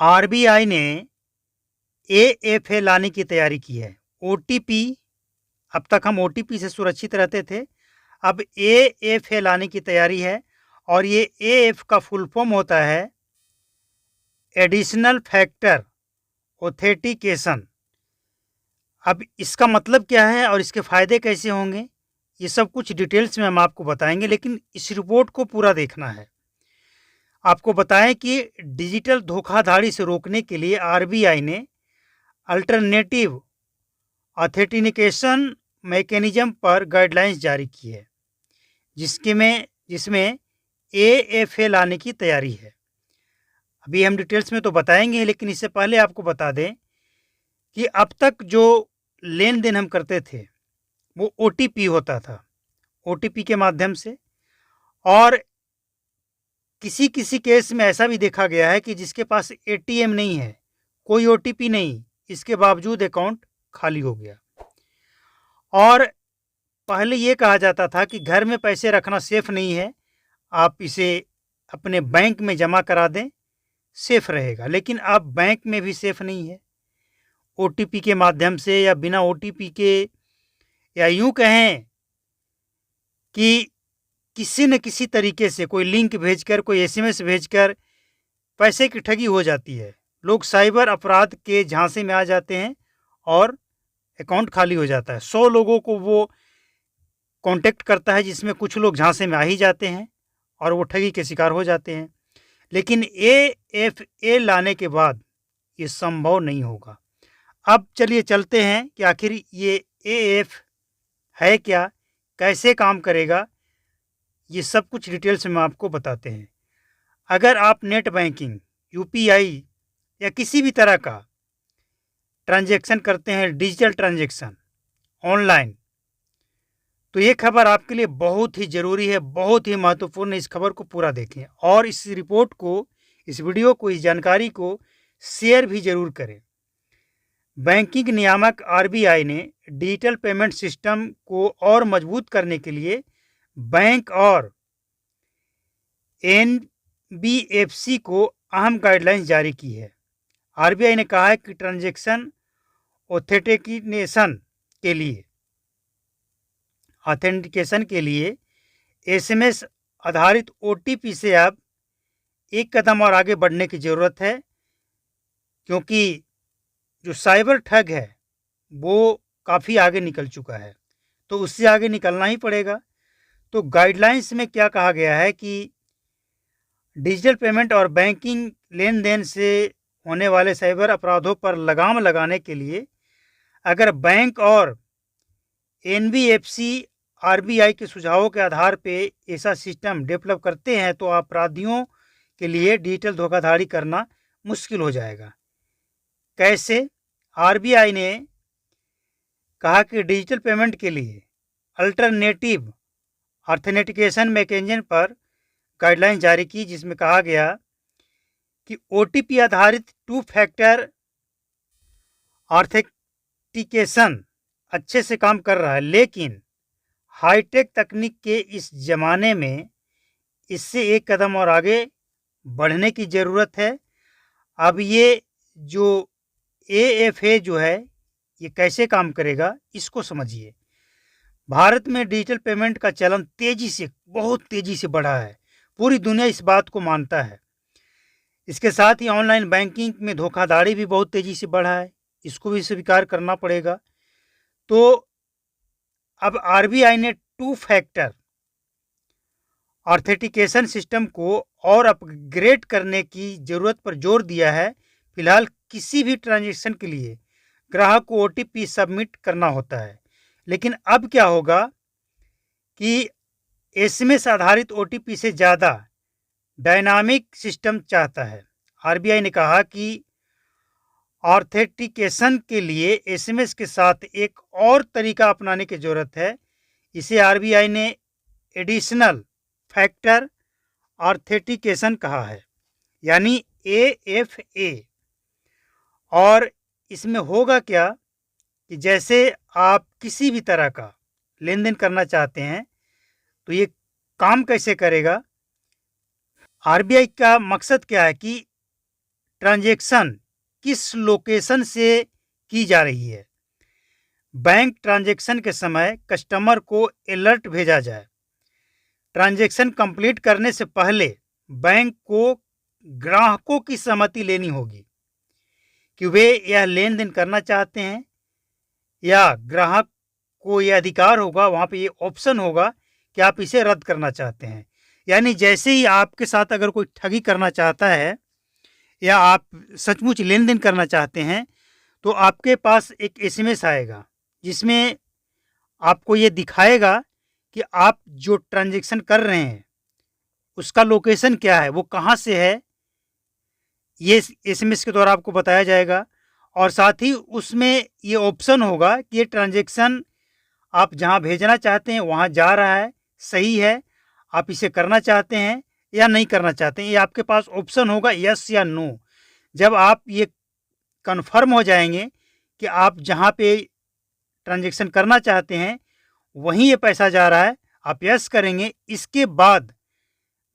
RBI ने AFA लाने की तैयारी की है। ओटीपी, अब तक हम ओटीपी से सुरक्षित रहते थे, अब एएफए लाने की तैयारी है। और ये एएफ का फुल फॉर्म होता है एडिशनल फैक्टर ऑथेंटिकेशन। अब इसका मतलब क्या है और इसके फ़ायदे कैसे होंगे, ये सब कुछ डिटेल्स में हम आपको बताएंगे, लेकिन इस रिपोर्ट को पूरा देखना है। आपको बताएं कि डिजिटल धोखाधड़ी से रोकने के लिए आरबीआई ने अल्टरनेटिव ऑथेंटिकेशन मैकेनिज्म पर गाइडलाइंस जारी की है, जिसमें एएफए लाने की तैयारी है। अभी हम डिटेल्स में तो बताएंगे, लेकिन इससे पहले आपको बता दें कि अब तक जो लेन देन हम करते थे वो ओटीपी होता था, ओटीपी के माध्यम से। और किसी किसी केस में ऐसा भी देखा गया है कि जिसके पास एटीएम नहीं है, कोई ओटीपी नहीं, इसके बावजूद अकाउंट खाली हो गया। और पहले ये कहा जाता था कि घर में पैसे रखना सेफ नहीं है, आप इसे अपने बैंक में जमा करा दें, सेफ रहेगा। लेकिन अब बैंक में भी सेफ नहीं है। ओटीपी के माध्यम से या बिना ओटीपी के, या यूं कहें कि किसी न किसी तरीके से कोई लिंक भेजकर, कोई एसएमएस भेजकर पैसे की ठगी हो जाती है। लोग साइबर अपराध के झांसे में आ जाते हैं और अकाउंट खाली हो जाता है। 100 लोगों को वो कांटेक्ट करता है, जिसमें कुछ लोग झांसे में आ ही जाते हैं और वो ठगी के शिकार हो जाते हैं। लेकिन एएफए लाने के बाद ये संभव नहीं होगा। अब चलिए चलते हैं कि आखिर ये एएफ है क्या, कैसे काम करेगा, ये सब कुछ डिटेल्स में आपको बताते हैं। अगर आप नेट बैंकिंग, यूपीआई या किसी भी तरह का ट्रांजैक्शन करते हैं, डिजिटल ट्रांजैक्शन ऑनलाइन, तो ये खबर आपके लिए बहुत ही ज़रूरी है, बहुत ही महत्वपूर्ण है। इस खबर को पूरा देखें और इस रिपोर्ट को, इस वीडियो को, इस जानकारी को शेयर भी ज़रूर करें। बैंकिंग नियामक आरबीआई ने डिजिटल पेमेंट सिस्टम को और मजबूत करने के लिए बैंक और एनबीएफसी को अहम गाइडलाइंस जारी की है। आरबीआई ने कहा है कि ट्रांजैक्शन ऑथेंटिकेशन के लिए एसएमएस आधारित ओटीपी से अब एक कदम और आगे बढ़ने की ज़रूरत है, क्योंकि जो साइबर ठग है वो काफ़ी आगे निकल चुका है, तो उससे आगे निकलना ही पड़ेगा। तो गाइडलाइंस में क्या कहा गया है कि डिजिटल पेमेंट और बैंकिंग लेन देन से होने वाले साइबर अपराधों पर लगाम लगाने के लिए अगर बैंक और एनबीएफसी आरबीआई के सुझावों के आधार पर ऐसा सिस्टम डेवलप करते हैं तो अपराधियों के लिए डिजिटल धोखाधड़ी करना मुश्किल हो जाएगा। कैसे? आरबीआई ने कहा कि डिजिटल पेमेंट के लिए अल्टरनेटिव ऑथेंटिकेशन मैकेनिज्म पर गाइडलाइन जारी की, जिसमें कहा गया कि ओटीपी आधारित 2 फैक्टर ऑथेंटिकेशन अच्छे से काम कर रहा है, लेकिन हाईटेक तकनीक के इस ज़माने में इससे एक कदम और आगे बढ़ने की ज़रूरत है। अब ये जो एएफए जो है ये कैसे काम करेगा, इसको समझिए। भारत में डिजिटल पेमेंट का चलन तेज़ी से, बहुत तेज़ी से बढ़ा है। पूरी दुनिया इस बात को मानता है। इसके साथ ही ऑनलाइन बैंकिंग में धोखाधड़ी भी बहुत तेज़ी से बढ़ा है, इसको भी स्वीकार करना पड़ेगा। तो अब आरबीआई ने 2 फैक्टर ऑथेंटिकेशन सिस्टम को और अपग्रेड करने की ज़रूरत पर जोर दिया है। फिलहाल किसी भी ट्रांजैक्शन के लिए ग्राहक को ओटीपी सबमिट करना होता है, लेकिन अब क्या होगा कि एसएमएस आधारित ओटीपी से ज़्यादा डायनामिक सिस्टम चाहता है। आरबीआई ने कहा कि ऑथेंटिकेशन के लिए एसएमएस के साथ एक और तरीका अपनाने की ज़रूरत है। इसे आरबीआई ने एडिशनल फैक्टर ऑथेंटिकेशन कहा है, यानी एएफए। और इसमें होगा क्या कि जैसे आप किसी भी तरह का लेन देन करना चाहते हैं तो ये काम कैसे करेगा। आरबीआई का मकसद क्या है कि ट्रांजैक्शन किस लोकेशन से की जा रही है। बैंक ट्रांजैक्शन के समय कस्टमर को अलर्ट भेजा जाए। ट्रांजैक्शन कंप्लीट करने से पहले बैंक को ग्राहकों की सहमति लेनी होगी कि वे यह लेन देन करना चाहते हैं, या ग्राहक को यह अधिकार होगा, वहाँ पे ये ऑप्शन होगा कि आप इसे रद्द करना चाहते हैं। यानी जैसे ही आपके साथ अगर कोई ठगी करना चाहता है या आप सचमुच लेन देन करना चाहते हैं, तो आपके पास एक एसएमएस आएगा जिसमें आपको ये दिखाएगा कि आप जो ट्रांजैक्शन कर रहे हैं उसका लोकेशन क्या है, वो कहाँ से है, ये एसएमएस के द्वारा आपको बताया जाएगा। और साथ ही उसमें ये ऑप्शन होगा कि ये ट्रांजैक्शन आप जहाँ भेजना चाहते हैं वहाँ जा रहा है, सही है, आप इसे करना चाहते हैं या नहीं करना चाहते हैं। ये आपके पास ऑप्शन होगा यस या नो। जब आप ये कन्फर्म हो जाएंगे कि आप जहाँ पे ट्रांजैक्शन करना चाहते हैं वहीं ये पैसा जा रहा है, आप यस करेंगे, इसके बाद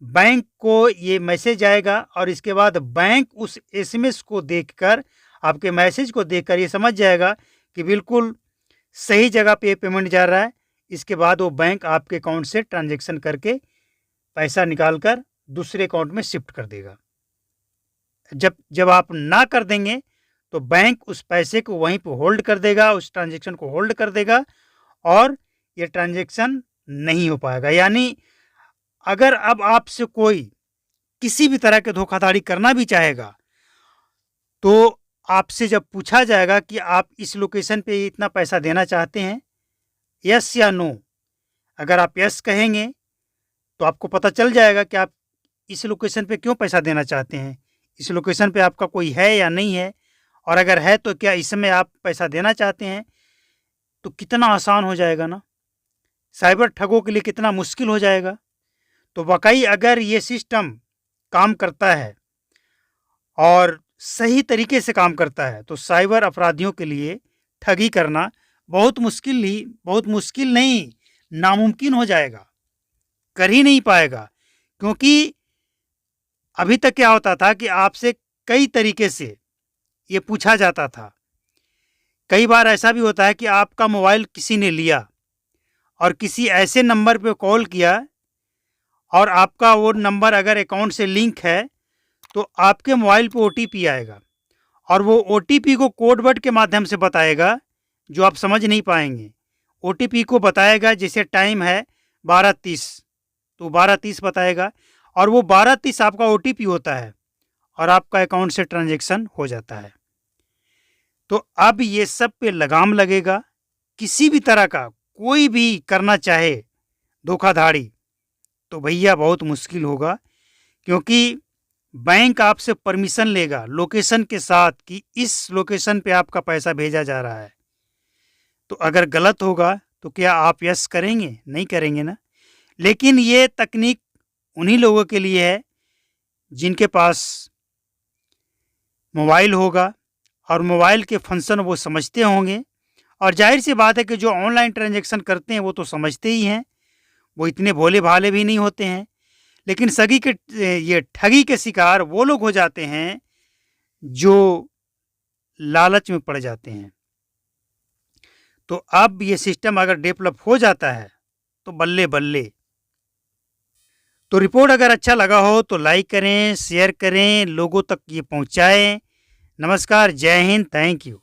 बैंक को ये मैसेज आएगा और इसके बाद बैंक उस एसएमएस को देखकर, आपके मैसेज को देखकर ये समझ जाएगा कि बिल्कुल सही जगह पे पेमेंट जा रहा है। इसके बाद वो बैंक आपके अकाउंट से ट्रांजैक्शन करके पैसा निकाल कर दूसरे अकाउंट में शिफ्ट कर देगा। जब आप ना कर देंगे तो बैंक उस पैसे को वहीं पे होल्ड कर देगा, उस ट्रांजैक्शन को होल्ड कर देगा और ये ट्रांजैक्शन नहीं हो पाएगा। यानी अगर अब आपसे कोई किसी भी तरह के धोखाधड़ी करना भी चाहेगा तो आपसे जब पूछा जाएगा कि आप इस लोकेशन पे इतना पैसा देना चाहते हैं, यस या नो, अगर आप यस कहेंगे तो आपको पता चल जाएगा कि आप इस लोकेशन पे क्यों पैसा देना चाहते हैं, इस लोकेशन पे आपका कोई है या नहीं है, और अगर है तो क्या इस समय आप पैसा देना चाहते हैं। तो कितना आसान हो जाएगा ना, साइबर ठगों के लिए कितना मुश्किल हो जाएगा। तो वाकई अगर ये सिस्टम काम करता है और सही तरीके से काम करता है तो साइबर अपराधियों के लिए ठगी करना बहुत मुश्किल नहीं, नामुमकिन हो जाएगा, कर ही नहीं पाएगा। क्योंकि अभी तक क्या होता था कि आपसे कई तरीके से ये पूछा जाता था। कई बार ऐसा भी होता है कि आपका मोबाइल किसी ने लिया और किसी ऐसे नंबर पे कॉल किया और आपका वो नंबर अगर अकाउंट से लिंक है तो आपके मोबाइल पे ओटीपी आएगा और वो ओटीपी को कोड वर्ड के माध्यम से बताएगा जो आप समझ नहीं पाएंगे। ओटीपी को बताएगा, जैसे टाइम है 12:30 तो 12:30 बताएगा और वो 12:30 आपका ओटीपी होता है और आपका अकाउंट से ट्रांजैक्शन हो जाता है। तो अब ये सब पे लगाम लगेगा। किसी भी तरह का कोई भी करना चाहे धोखाधड़ी तो भैया बहुत मुश्किल होगा, क्योंकि बैंक आपसे परमिशन लेगा लोकेशन के साथ कि इस लोकेशन पे आपका पैसा भेजा जा रहा है। तो अगर गलत होगा तो क्या आप यस करेंगे? नहीं करेंगे ना। लेकिन ये तकनीक उन्हीं लोगों के लिए है जिनके पास मोबाइल होगा और मोबाइल के फंक्शन वो समझते होंगे। और जाहिर सी बात है कि जो ऑनलाइन ट्रांजैक्शन करते हैं वो तो समझते ही हैं, वो इतने भोले भाले भी नहीं होते हैं। लेकिन ये ठगी के शिकार वो लोग हो जाते हैं जो लालच में पड़ जाते हैं। तो अब ये सिस्टम अगर डेवलप हो जाता है तो बल्ले बल्ले। तो रिपोर्ट अगर अच्छा लगा हो तो लाइक करें, शेयर करें, लोगों तक ये पहुंचाएं। नमस्कार, जय हिंद, थैंक यू।